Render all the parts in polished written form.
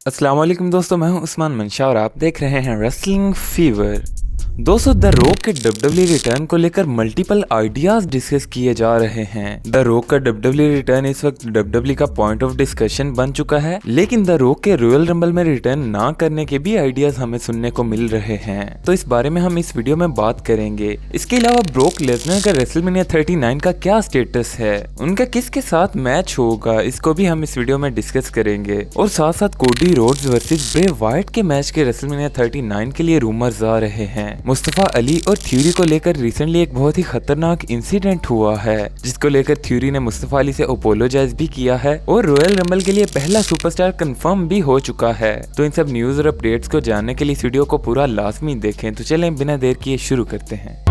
अस्सलाम वालेकुम दोस्तों, मैं हूं उस्मान मंशा और आप देख रहे हैं रेसलिंग फीवर। दोस्तों, द रॉक के डब्ल्यूडब्ल्यूई रिटर्न को लेकर मल्टीपल आइडियाज डिस्कस किए जा रहे हैं। द रॉक का डब्ल्यूडब्ल्यूई रिटर्न इस वक्त डब्ल्यूडब्ल्यूई का पॉइंट ऑफ डिस्कशन बन चुका है, लेकिन द रॉक के रॉयल रंबल में रिटर्न ना करने के भी आइडियाज हमें सुनने को मिल रहे हैं। तो इस बारे में हम इस वीडियो में बात करेंगे। इसके अलावा ब्रोक लेसनर का रेसलमेनिया 39 का क्या स्टेटस है, उनका किसके साथ मैच होगा, इसको भी हम इस वीडियो में डिस्कस करेंगे। और साथ साथ Cody Rhodes versus Bray Wyatt के मैच के रेसलमेनिया 39 के लिए रूमर्स आ रहे हैं। मुस्तफा अली और थ्यूरी को लेकर रिसेंटली एक बहुत ही खतरनाक इंसिडेंट हुआ है, जिसको लेकर थ्यूरी ने मुस्तफा अली से अपोलोजाइज भी किया है और रॉयल रंबल के लिए पहला सुपरस्टार कंफर्म भी हो चुका है। तो इन सब न्यूज और अपडेट्स को जानने के लिए इस वीडियो को पूरा लाजमी देखें। तो चलें बिना देर किए शुरू करते हैं।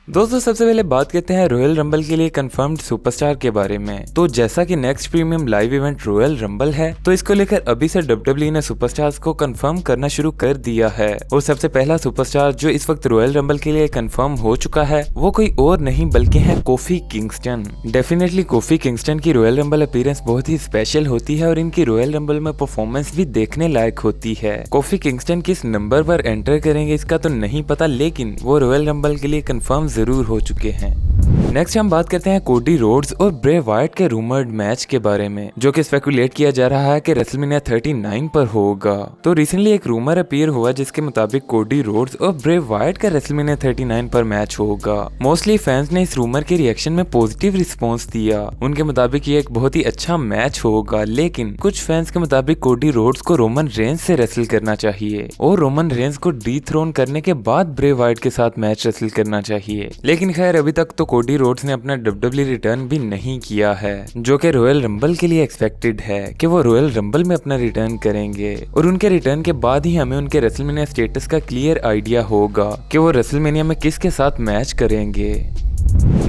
दोस्तों, सबसे पहले बात करते हैं रॉयल रंबल के लिए कंफर्म्ड सुपरस्टार के बारे में। तो जैसा कि next premium live event royal rumble है, तो इसको लेकर अभी से डब्ल्यूडब्ल्यूई ने सुपरस्टार्स को कंफर्म करना शुरू कर दिया है। और सबसे पहला सुपरस्टार जो इस वक्त रॉयल रंबल के लिए कंफर्म हो चुका है, वो कोई और नहीं बल्कि है coffee Kingston. Definitely coffee Kingston की रॉयल रंबल अपीयरेंस बहुत ही स्पेशल होती है और इनकी रॉयल रंबल में परफॉर्मेंस भी देखने लायक होती है। कोफी किंगस्टन किस नंबर पर एंटर करेंगे इसका तो नहीं पता, लेकिन वो रॉयल रंबल के लिए कंफर्म जरूर हो चुके हैं। नेक्स्ट हम बात करते हैं कोडी रोड्स और ब्रे वाइट के रूमर्ड मैच के बारे में, जो कि स्पेकुलेट किया जा रहा है कि रेसलमेनिया 39 पर होगा। तो रिसेंटली एक रूमर अपीयर हुआ जिसके मुताबिक कोडी रोड्स और ब्रे वाइट का रेसलमेनिया 39 पर मैच होगा। मोस्टली फैंस ने इस रूमर के रिएक्शन में पॉजिटिव रिस्पॉन्स दिया। उनके मुताबिक ये एक बहुत ही अच्छा मैच होगा, लेकिन कुछ फैंस के मुताबिक कोडी रोड्स को रोमन रेंज से रेसल करना चाहिए और रोमन रेंज को डीथ्रोन करने के बाद ब्रे वाइट के साथ मैच रेसल करना चाहिए। लेकिन खैर अभी तक तो कोडी रोड्स ने अपना डब्ल्यूडब्ल्यूई रिटर्न भी नहीं किया है, जो कि रॉयल रंबल के लिए एक्सपेक्टेड है कि वो रॉयल रंबल में अपना रिटर्न करेंगे। और उनके रिटर्न के बाद ही हमें उनके रेसलमेनिया स्टेटस का क्लियर आइडिया होगा कि वो रेसलमेनिया में किसके साथ मैच करेंगे।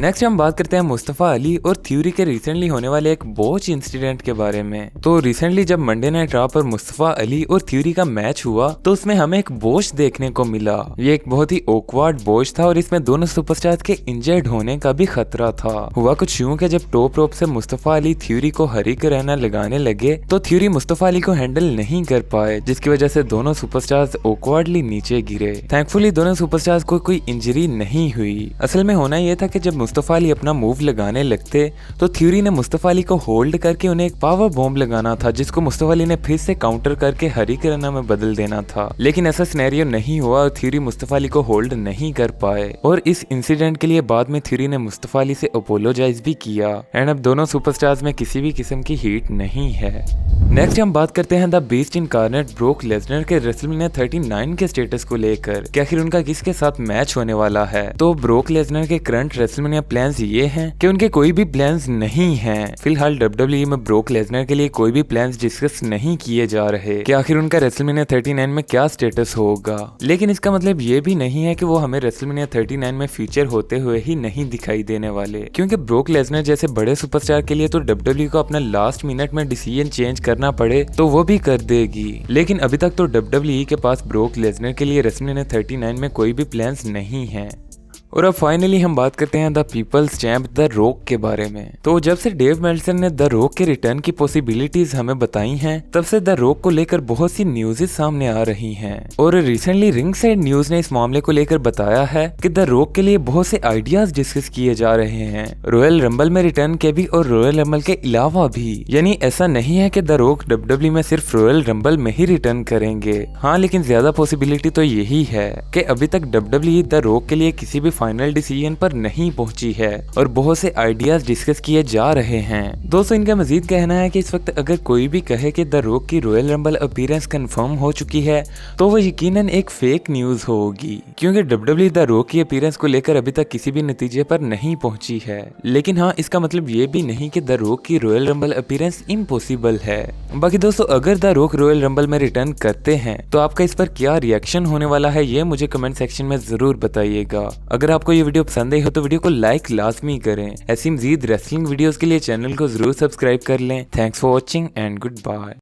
नेक्स्ट हम बात करते हैं मुस्तफा अली और थ्यूरी के रिसेंटली होने वाले एक बोच इंसिडेंट के बारे में। तो रिसेंटली जब मंडे नाइट रॉ पर मुस्तफा अली और थ्यूरी का मैच हुआ, तो उसमें हमें एक बोच देखने को मिला। ये एक बहुत ही ऑकवर्ड बोच था और इसमें दोनों सुपरस्टार्स के इंजर्ड होने का भी खतरा था। हुआ कुछ यूं कि जब टॉप रोप से मुस्तफा अली थ्यूरी को हरिकेराना लगाने लगे, तो थ्यूरी मुस्तफा अली को हैंडल नहीं कर पाए, जिसकी वजह से दोनों सुपरस्टार्स ऑकवर्डली नीचे गिरे। थैंकफुली दोनों सुपरस्टार्स को कोई इंजरी नहीं हुई। असल में होना यह था कि जब मुस्तफा अली अपना मूव लगाने लगते, तो थ्यूरी ने मुस्तफा अली को होल्ड करके उन्हें एक पावर बॉम्ब लगाना था, जिसको मुस्तफा अली ने फिर से काउंटर करके हरिकेराना में बदल देना था। लेकिन ऐसा सिनेरियो नहीं हुआ और थ्यूरी मुस्तफा अली को होल्ड नहीं कर पाए। और इस इंसिडेंट के लिए बाद में थ्यूरी ने मुस्तफा अली से अपोलोजाइज भी किया। एंड अब दोनों सुपरस्टार्स में किसी भी किस्म की हीट नहीं है। नेक्स्ट हम बात करते हैं the beast incarnate broke Lesnar के रेसलमेनिया 39 के स्टेटस को लेकर कि आखिर उनका किसके साथ मैच होने वाला है। तो ब्रोक लेसनर के करंट रेसलमेनिया प्लान्स ये हैं कि उनके कोई भी प्लान्स नहीं हैं। फिलहाल डब्ल्यूडब्ल्यूई में ब्रोक लेसनर के लिए कोई भी प्लान्स डिस्कस नहीं किए जा रहे कि आखिर उनका रेसलमेनिया 39 में क्या स्टेटस होगा। लेकिन इसका मतलब ये भी नहीं है कि वो हमें रेसलमेनिया 39 में फीचर होते हुए ही नहीं दिखाई देने वाले, क्योंकि ब्रोक लेसनर जैसे बड़े सुपरस्टार के लिए तो डब्ल्यूडब्ल्यूई को अपना लास्ट मिनट में डिसीजन चेंज करना पड़े तो वो भी कर देगी। लेकिन अभी तक तो डब्ल्यूडब्ल्यूई के पास ब्रोक लेसनर के लिए रेसलमेनिया 39 में कोई भी प्लान्स नहीं है। और अब फाइनली हम बात करते हैं the people's champ the rock के बारे में। तो जब से डेव मेल्टजर ने द रॉक के रिटर्न की पॉसिबिलिटीज हमें बताई हैं, तब से द रॉक को लेकर बहुत सी न्यूज़ेस सामने आ रही हैं। और रिसेंटली रिंग साइड न्यूज ने इस मामले को लेकर बताया है कि द रॉक के लिए बहुत से आइडियाज डिस्कस किए जा रहे हैं, रॉयल रंबल में रिटर्न के भी और रॉयल रंबल के अलावा भी। यानी ऐसा नहीं है कि द रॉक डब्ल्यूडब्ल्यूई में सिर्फ रॉयल रंबल में ही रिटर्न करेंगे। हाँ, लेकिन ज्यादा पॉसिबिलिटी तो यही है कि अभी तक डब्ल्यूडब्ल्यूई द रॉक के लिए किसी भी फाइनल डिसीजन पर नहीं पहुंची है और बहुत से आइडियाज डिस्कस किए जा रहे हैं। दोस्तों, इनका मजीद कहना है कि इस वक्त अगर कोई भी कहे कि द रॉक की रॉयल रंबल अपीयरेंस कंफर्म हो चुकी है, तो वो यकीनन एक फेक न्यूज होगी, क्योंकि डब्ल्यूडब्ल्यूई द रॉक की अपीयरेंस को लेकर अभी तक किसी भी नतीजे पर नहीं पहुंची है। लेकिन हाँ, इसका मतलब ये भी नहीं कि द रॉक की रॉयल रंबल अपीयरेंस इम्पॉसिबल है। बाकी दोस्तों, अगर द रॉक रॉयल रंबल में रिटर्न करते हैं तो आपका इस पर क्या रिएक्शन होने वाला है, ये मुझे कमेंट सेक्शन में जरूर बताइएगा। अगर आपको ये वीडियो पसंद आई हो तो वीडियो को लाइक लाजमी करें। ऐसी मजीद रेसलिंग वीडियोस के लिए चैनल को जरूर सब्सक्राइब कर लें। Thanks for watching and good bye.